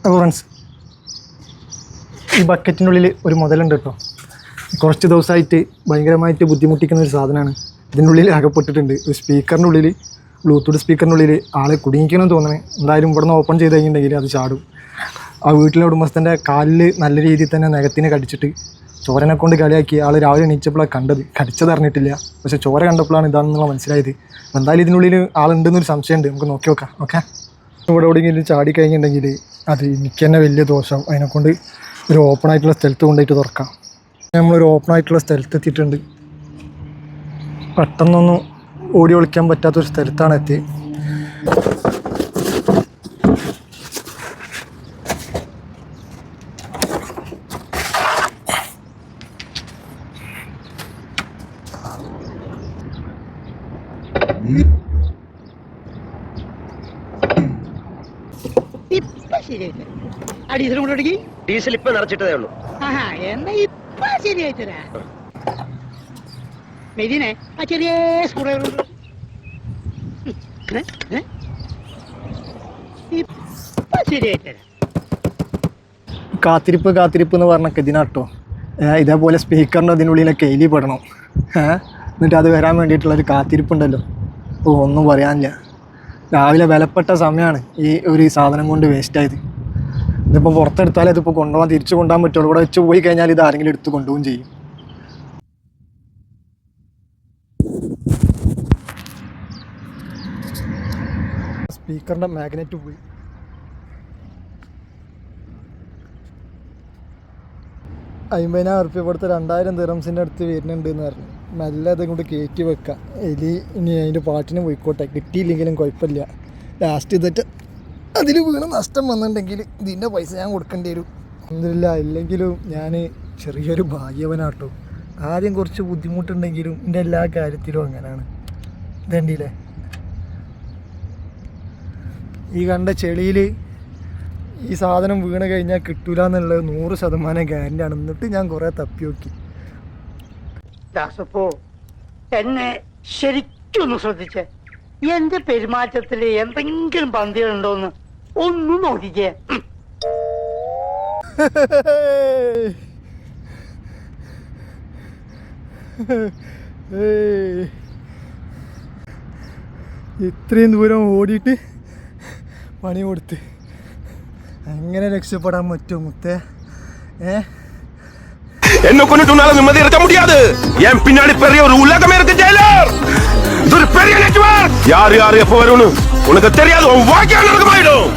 അപ്പോൾ ഫ്രണ്ട്സ്, ഈ ബക്കറ്റിനുള്ളിൽ ഒരു മുതലുണ്ട് കേട്ടോ. കുറച്ച് ദിവസമായിട്ട് ഭയങ്കരമായിട്ട് ബുദ്ധിമുട്ടിക്കുന്ന ഒരു സാധനമാണ്. ഇതിനുള്ളിൽ അകപ്പെട്ടിട്ടുണ്ട്. ഒരു സ്പീക്കറിൻ്റെ ഉള്ളിൽ, ബ്ലൂടൂത്ത് സ്പീക്കറിനുള്ളിൽ ആളെ കുടുങ്ങിക്കണമെന്ന് തോന്നണേ. എന്തായാലും ഇവിടെ നിന്ന് ഓപ്പൺ ചെയ്ത് കഴിഞ്ഞിട്ടുണ്ടെങ്കിൽ അത് ചാടും. ആ വീട്ടിലെ ഉടമസ്ഥൻ്റെ കാലിൽ നല്ല രീതിയിൽ തന്നെ നഖത്തിന് കടിച്ചിട്ട് ചോരനെ കൊണ്ട് കളിയാക്കി. ആൾ രാവിലെ എണീച്ചപ്പോഴാണ് കണ്ടത്. കടിച്ചത് അറിഞ്ഞിട്ടില്ല, പക്ഷേ ചോര കണ്ടപ്പോഴാണ് ഇതാണെന്നുള്ള മനസ്സിലായത്. എന്തായാലും ഇതിനുള്ളിൽ ആളുണ്ടെന്നൊരു സംശയമുണ്ട്. നമുക്ക് നോക്കി നോക്കാം. ഓക്കെ, ഇവിടെ എവിടെയെങ്കിലും ചാടി കഴിഞ്ഞിട്ടുണ്ടെങ്കിൽ അത് എനിക്ക് തന്നെ വലിയ ദോഷം. അതിനെക്കൊണ്ട് ഒരു ഓപ്പൺ ആയിട്ടുള്ള സ്ഥലത്ത് കൊണ്ടുപോയിട്ട് തുറക്കാം. നമ്മളൊരു ഓപ്പൺ ആയിട്ടുള്ള സ്ഥലത്ത് എത്തിയിട്ടുണ്ട്. പെട്ടെന്നൊന്നും ഓടി ഒളിക്കാൻ പറ്റാത്തൊരു സ്ഥലത്താണ് എത്തി. ഡീസൽ ഇപ്പൊ നിറച്ചിട്ടതേ ഉള്ളൂ. എന്നാ ഇപ്പൊ ശരിയായി തരാ. മെരീനെ ആ ചെറിയ സ്കൂൾ ഇപ്പൊ ശരിയായി തരാം. കാത്തിരിപ്പ് എന്ന് പറഞ്ഞൊക്കെ ഇതിനാട്ടോ. ഇതേപോലെ സ്പീക്കറിൻ്റെ അതിനുള്ളിലൊക്കെ എലി പെടണം. എന്നിട്ട് അത് വരാൻ വേണ്ടിയിട്ടുള്ളൊരു കാത്തിരിപ്പുണ്ടല്ലോ. ഒന്നും പറയാനില്ല. രാവിലെ വിലപ്പെട്ട സമയമാണ് ഈ ഒരു സാധനം കൊണ്ട് വേസ്റ്റായത്. ഇതിപ്പോൾ പുറത്തെടുത്താലേ ഇതിപ്പോൾ കൊണ്ടുപോകാൻ, തിരിച്ചു കൊണ്ടുപോകാൻ പറ്റുള്ളൂ. ഇവിടെ വെച്ച് പോയി കഴിഞ്ഞാൽ ഇത് ആരെങ്കിലും എടുത്ത് കൊണ്ടുപോകും ചെയ്യും. സ്പീക്കറിൻ്റെ മാഗ്നറ്റ് പോയി. $50,000 കൊടുത്ത് 2000 ദിറംസിൻ്റെ അടുത്ത് വരുന്നുണ്ട് എന്ന് പറഞ്ഞു. മെല്ലെ അതും കൊണ്ട് കയറ്റി വെക്കാം. എലി ഇനി അതിൻ്റെ പാട്ടിന് പോയിക്കോട്ടെ, കിട്ടിയില്ലെങ്കിലും കുഴപ്പമില്ല. ലാസ്റ്റ് ഇതിട്ട് അതിൽ വീണ് നഷ്ടം വന്നിട്ടുണ്ടെങ്കിൽ ഇതിൻ്റെ പൈസ ഞാൻ കൊടുക്കേണ്ടി വരും. ഒന്നുമില്ല, ഇല്ലെങ്കിലും ഞാൻ ചെറിയൊരു ഭാഗ്യവനാട്ടോ. ആദ്യം കുറച്ച് ബുദ്ധിമുട്ടുണ്ടെങ്കിലും എൻ്റെ എല്ലാ കാര്യത്തിലും അങ്ങനെയാണ്. ഇതണ്ടില്ലേ, ഈ കണ്ട ചെളിയിൽ ഈ സാധനം വീണ് കഴിഞ്ഞാൽ കിട്ടൂല എന്നുള്ളത് 100% ഗ്യാരൻ്റിയാണ്. എന്നിട്ട് ഞാൻ കുറേ തപ്പി നോക്കി. ദാസപ്പോ എന്നെ ശരിക്കൊന്ന് ശ്രദ്ധിച്ചേ. എന്റെ പെരുമാറ്റത്തിൽ എന്തെങ്കിലും പന്തികളുണ്ടോന്ന് ഒന്നും നോക്കിക്കേ. ഇത്രയും ദൂരം ഓടിയിട്ട് പണി കൊടുത്ത് എങ്ങനെ രക്ഷപ്പെടാൻ പറ്റുമോ മുത്തേ? என்ன கொண்டுட்டு உன்னால நிம்மதி இருக்க முடியாது. என் பின்னாடி பெரிய ஒரு உலகமே இருக்கு ஜெயிலர். ஒரு பெரிய நெட்வொர்க். யார் எப்ப வரும்னு உனக்கு தெரியாது. உன் வாழ்க்கை நடக்கமாயிடும்.